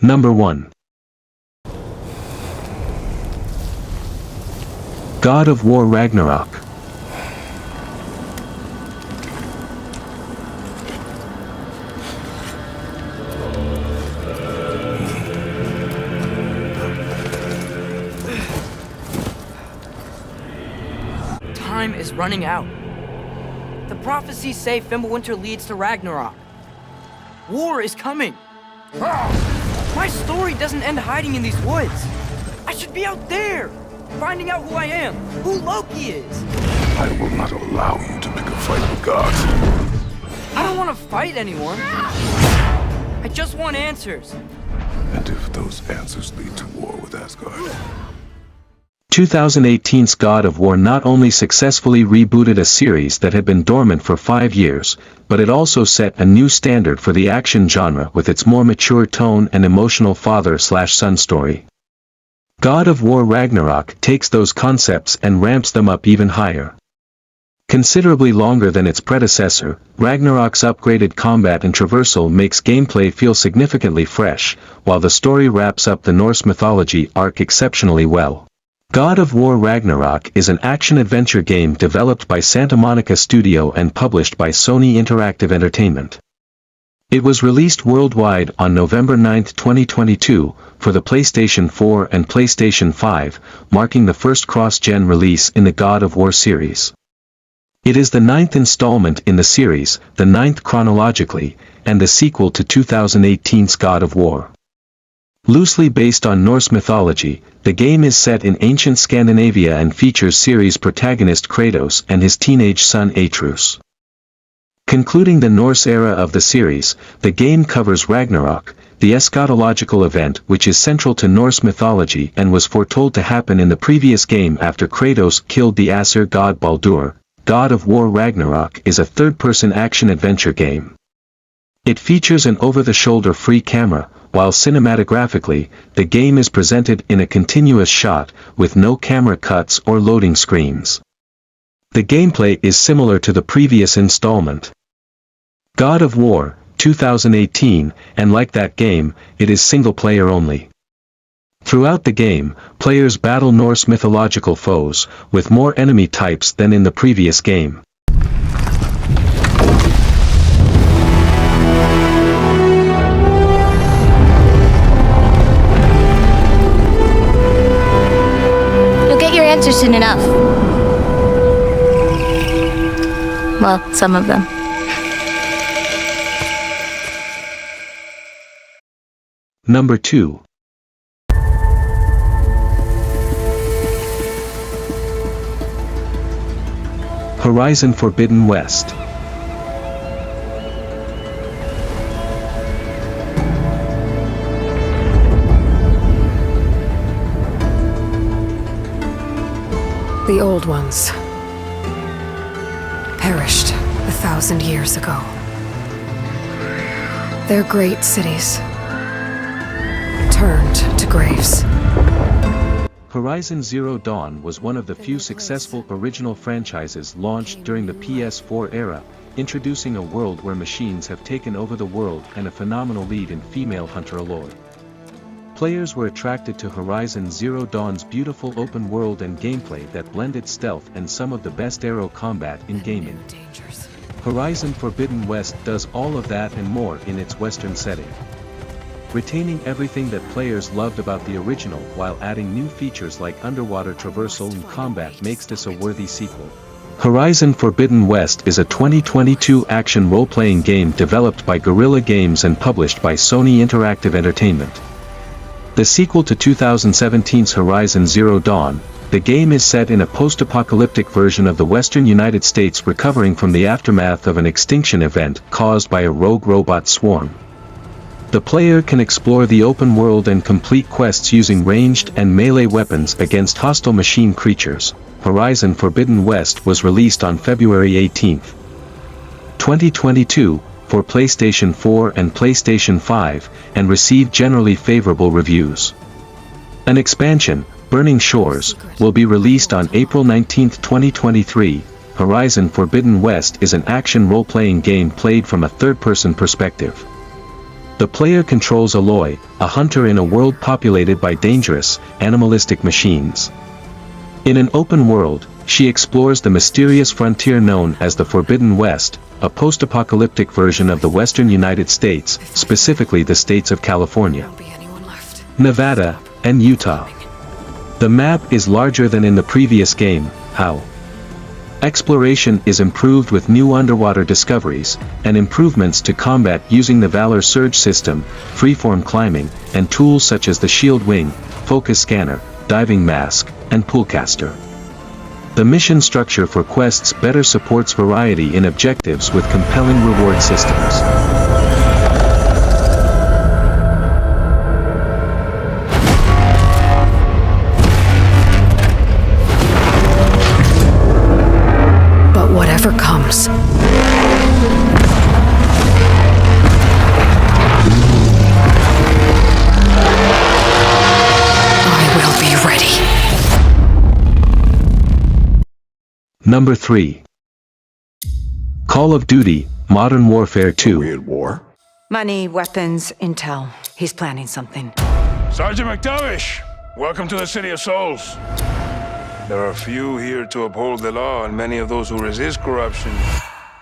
Number 1. God of War Ragnarok. Time is running out. The prophecies say Fimbulwinter leads to Ragnarok. War is coming. My story doesn't end hiding in these woods. I should be out there, finding out who I am, who Loki is. I will not allow you to pick a fight with gods. I don't want to fight anyone. I just want answers. And if those answers lead to war with Asgard? 2018's God of War not only successfully rebooted a series that had been dormant for 5 years, but it also set a new standard for the action genre with its more mature tone and emotional father-slash-son story. God of War Ragnarok takes those concepts and ramps them up even higher. Considerably longer than its predecessor, Ragnarok's upgraded combat and traversal makes gameplay feel significantly fresh, while the story wraps up the Norse mythology arc exceptionally well. God of War Ragnarok is an action-adventure game developed by Santa Monica Studio and published by Sony Interactive Entertainment. It was released worldwide on November 9, 2022, for the PlayStation 4 and PlayStation 5, marking the first cross-gen release in the God of War series. It is the 9th installment in the series, the 9th chronologically, and the sequel to 2018's God of War. Loosely based on Norse mythology, the game is set in ancient Scandinavia and features series protagonist Kratos and his teenage son Atreus. Concluding the Norse era of the series, the game covers Ragnarok, the eschatological event which is central to Norse mythology and was foretold to happen in the previous game after Kratos killed the Aesir god Baldur. God of War Ragnarok is a third-person action-adventure game. It features an over-the-shoulder free camera, while cinematographically, the game is presented in a continuous shot, with no camera cuts or loading screens. The gameplay is similar to the previous installment. God of War, 2018, and like that game, it is single-player only. Throughout the game, players battle Norse mythological foes, with more enemy types than in the previous game. Answer soon enough. Well, some of them. Number 2. Horizon Forbidden West. The old ones perished 1,000 years ago. Their great cities turned to graves. Horizon Zero Dawn was one of the few successful original franchises launched during the PS4 era, introducing a world where machines have taken over the world and a phenomenal lead in female hunter allure. Players were attracted to Horizon Zero Dawn's beautiful open world and gameplay that blended stealth and some of the best aero combat in gaming. Horizon Forbidden West does all of that and more in its western setting. Retaining everything that players loved about the original while adding new features like underwater traversal and combat makes this a worthy sequel. Horizon Forbidden West is a 2022 action role-playing game developed by Guerrilla Games and published by Sony Interactive Entertainment. The sequel to 2017's Horizon Zero Dawn, the game is set in a post-apocalyptic version of the western United States recovering from the aftermath of an extinction event caused by a rogue robot swarm. The player can explore the open world and complete quests using ranged and melee weapons against hostile machine creatures. Horizon Forbidden West was released on February 18, 2022, for PlayStation 4 and PlayStation 5, and received generally favorable reviews. An expansion, Burning Shores, will be released on April 19, 2023. Horizon Forbidden West is an action role-playing game played from a third-person perspective. The player controls Aloy, a hunter in a world populated by dangerous, animalistic machines. In an open world, she explores the mysterious frontier known as the Forbidden West, a post-apocalyptic version of the western United States, specifically the states of California, Won't be anyone left. Nevada, and Utah. The map is larger than in the previous game, how? Exploration is improved with new underwater discoveries, and improvements to combat using the Valor Surge system, freeform climbing, and tools such as the shield wing, focus scanner, diving mask, and poolcaster. The mission structure for quests better supports variety in objectives with compelling reward systems. But whatever comes, I will be ready. Number 3. Call of Duty, Modern Warfare 2. Weird war? Money, weapons, intel. He's planning something. Sergeant McTavish, welcome to the City of Souls. There are few here to uphold the law, and many of those who resist corruption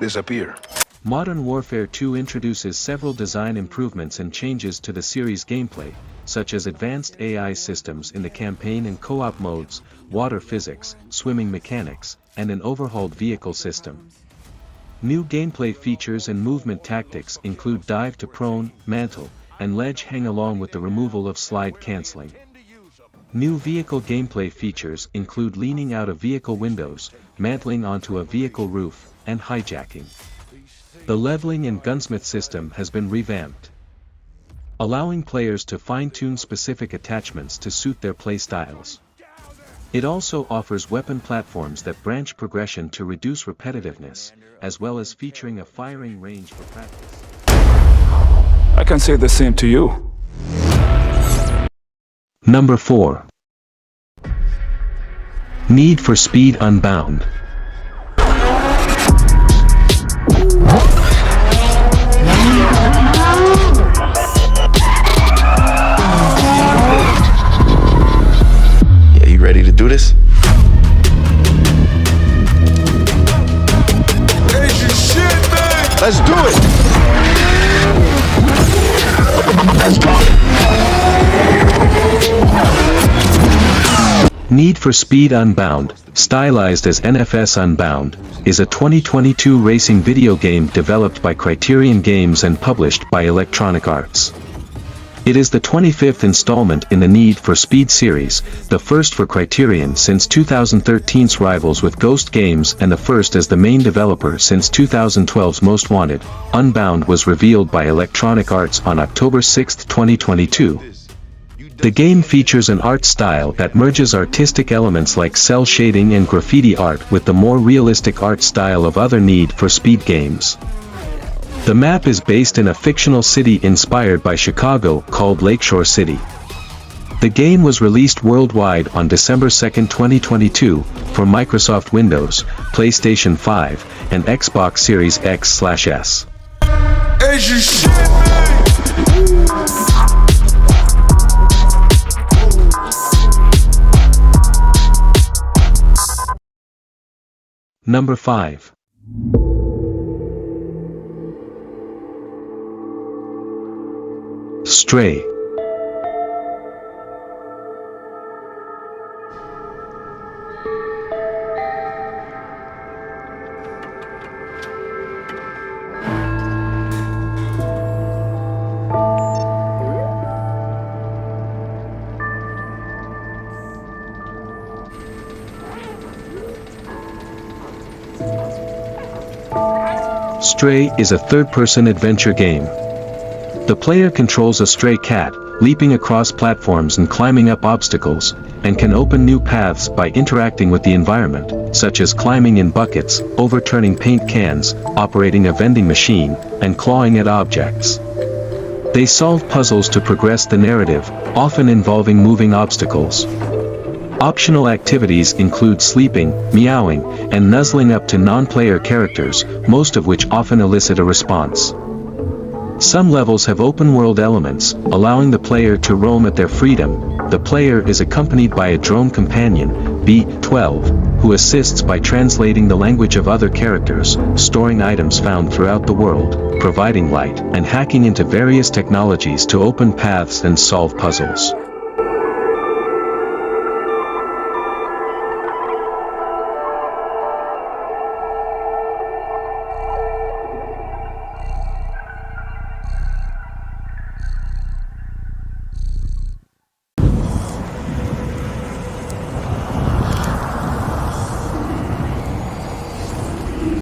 disappear. Modern Warfare 2 introduces several design improvements and changes to the series' gameplay, such as advanced AI systems in the campaign and co-op modes, water physics, swimming mechanics, and an overhauled vehicle system. New gameplay features and movement tactics include dive to prone, mantle, and ledge hang along with the removal of slide canceling. New vehicle gameplay features include leaning out of vehicle windows, mantling onto a vehicle roof, and hijacking. The leveling and gunsmith system has been revamped, allowing players to fine-tune specific attachments to suit their playstyles. It also offers weapon platforms that branch progression to reduce repetitiveness, as well as featuring a firing range for practice. I can say the same to you. Number 4. Need for Speed Unbound. Yeah, you ready to do this? Let's do it! Need for Speed Unbound, stylized as NFS Unbound, is a 2022 racing video game developed by Criterion Games and published by Electronic Arts. It is the 25th installment in the Need for Speed series, the first for Criterion since 2013's rivals with Ghost Games and the first as the main developer since 2012's Most Wanted. Unbound was revealed by Electronic Arts on October 6, 2022. The game features an art style that merges artistic elements like cell shading and graffiti art with the more realistic art style of other Need for Speed games. The map is based in a fictional city inspired by Chicago called Lakeshore City. The game was released worldwide on December 2, 2022, for Microsoft Windows, PlayStation 5, and Xbox Series X/S. Number 5. Stray. Stray is a third-person adventure game. The player controls a stray cat, leaping across platforms and climbing up obstacles, and can open new paths by interacting with the environment, such as climbing in buckets, overturning paint cans, operating a vending machine, and clawing at objects. They solve puzzles to progress the narrative, often involving moving obstacles. Optional activities include sleeping, meowing, and nuzzling up to non-player characters, most of which often elicit a response. Some levels have open-world elements, allowing the player to roam at their freedom. The player is accompanied by a drone companion, B-12, who assists by translating the language of other characters, storing items found throughout the world, providing light, and hacking into various technologies to open paths and solve puzzles.